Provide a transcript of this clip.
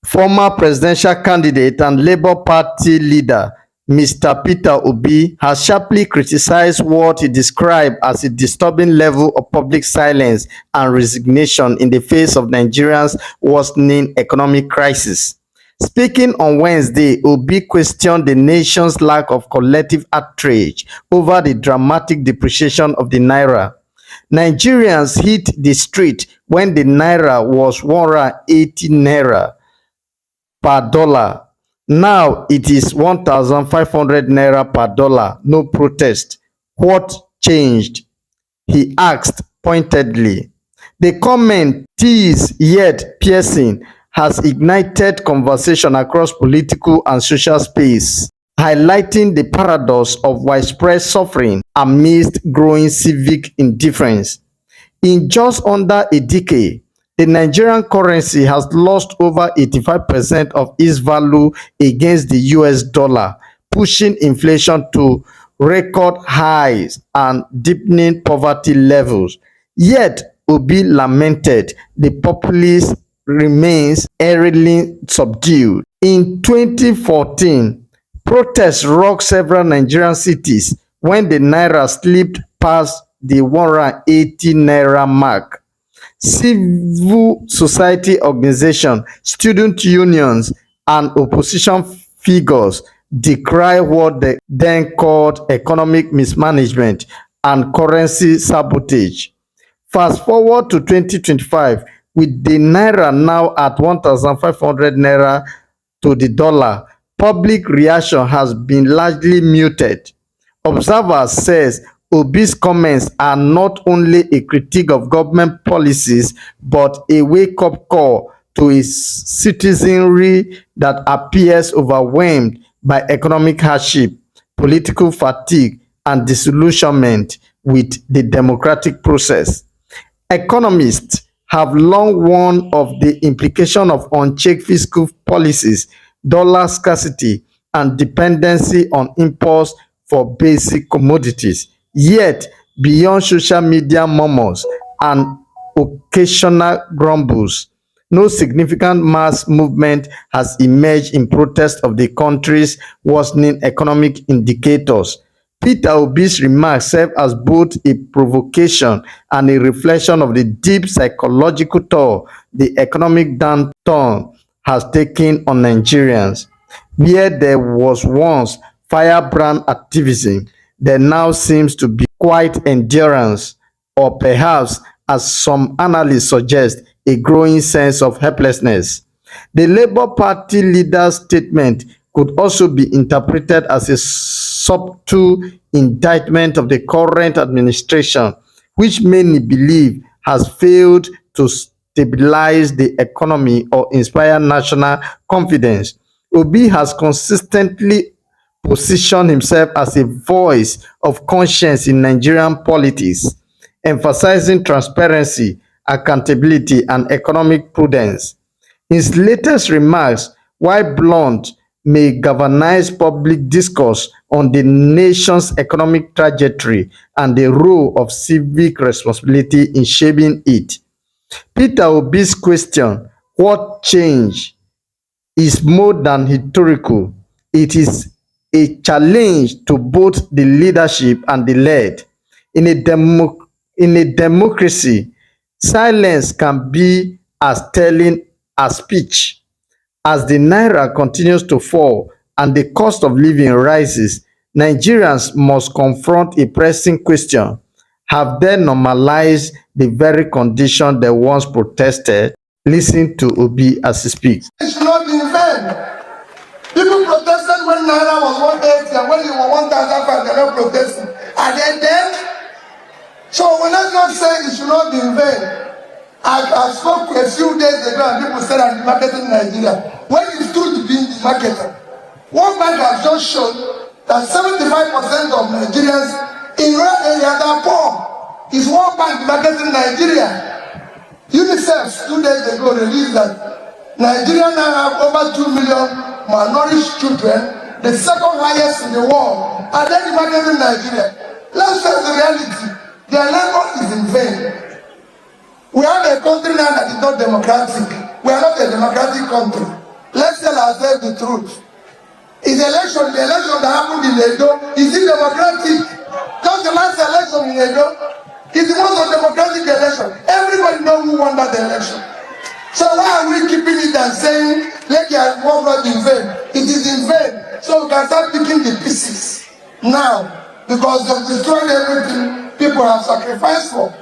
Former presidential candidate and Labour Party leader Mr. Peter Obi has sharply criticized what he described as a disturbing level of public silence and resignation in the face of Nigeria's worsening economic crisis. Speaking on Wednesday, Obi questioned the nation's lack of collective outrage over the dramatic depreciation of the Naira. Nigerians hit the street when the Naira was 180 Naira per dollar. Now it is 1,500 naira per dollar. No protest. What changed? He asked pointedly. The comment, teased yet piercing, has ignited conversation across political and social space, highlighting the paradox of widespread suffering amidst growing civic indifference. In just under a decade, the Nigerian currency has lost over 85% of its value against the US dollar, pushing inflation to record highs and deepening poverty levels. Yet, Obi lamented the populace remains eerily subdued. In 2014, protests rocked several Nigerian cities when the naira slipped past the 180 naira mark. Civil society organizations, student unions, and opposition figures decry what they then called economic mismanagement and currency sabotage. Fast forward to 2025, with the naira now at 1,500 naira to the dollar, public reaction has been largely muted. Observers says Obi's comments are not only a critique of government policies but a wake-up call to a citizenry that appears overwhelmed by economic hardship, political fatigue, and disillusionment with the democratic process. Economists have long warned of the implication of unchecked fiscal policies, dollar scarcity, and dependency on imports for basic commodities. Yet, beyond social media murmurs and occasional grumbles, no significant mass movement has emerged in protest of the country's worsening economic indicators. Peter Obi's remarks serve as both a provocation and a reflection of the deep psychological toll the economic downturn has taken on Nigerians. Where there was once firebrand activism, there now seems to be quiet endurance, or perhaps, as some analysts suggest, a growing sense of helplessness. The Labour Party leader's statement could also be interpreted as a subtle indictment of the current administration, which many believe has failed to stabilize the economy or inspire national confidence. Obi has consistently positioned himself as a voice of conscience in Nigerian politics, emphasizing transparency, accountability, and economic prudence. His latest remarks, while blunt, may galvanize public discourse on the nation's economic trajectory and the role of civic responsibility in shaping it. Peter Obi's question, what changed, is more than rhetorical. It is a challenge to both the leadership and the led. In a, in a democracy, silence can be as telling as speech. As the naira continues to fall and the cost of living rises, Nigerians must confront a pressing question: have they normalized the very condition they once protested? Listen to Obi as he speaks. It should not be in vain. People protested when Naira was 180 and when it was 1,500, they're not protesting. Are they dead? So when I not say it should not be in vain, I spoke a few days ago and people said I'm marketing Nigeria. When it's true to be in the market, one bank has just shown that 75% of Nigerians in rural areas are poor. Is one bank marketing Nigeria? UNICEF 2 days ago released that Nigeria now have over 2 million malnourished children, the second highest in the world. Are they marketing Nigeria? Let's face the reality. Their labor is in vain. We have a country now that is not democratic. We are not a democratic country. Let's tell ourselves the truth. Is the election that happened in Edo, is it democratic? Just the last election in Edo, is the most democratic election. Everybody knows who won that election. So why are we keeping it and saying, let your work not in vain? It is in vain. So we can start picking the pieces now, because they've destroyed everything people have sacrificed for.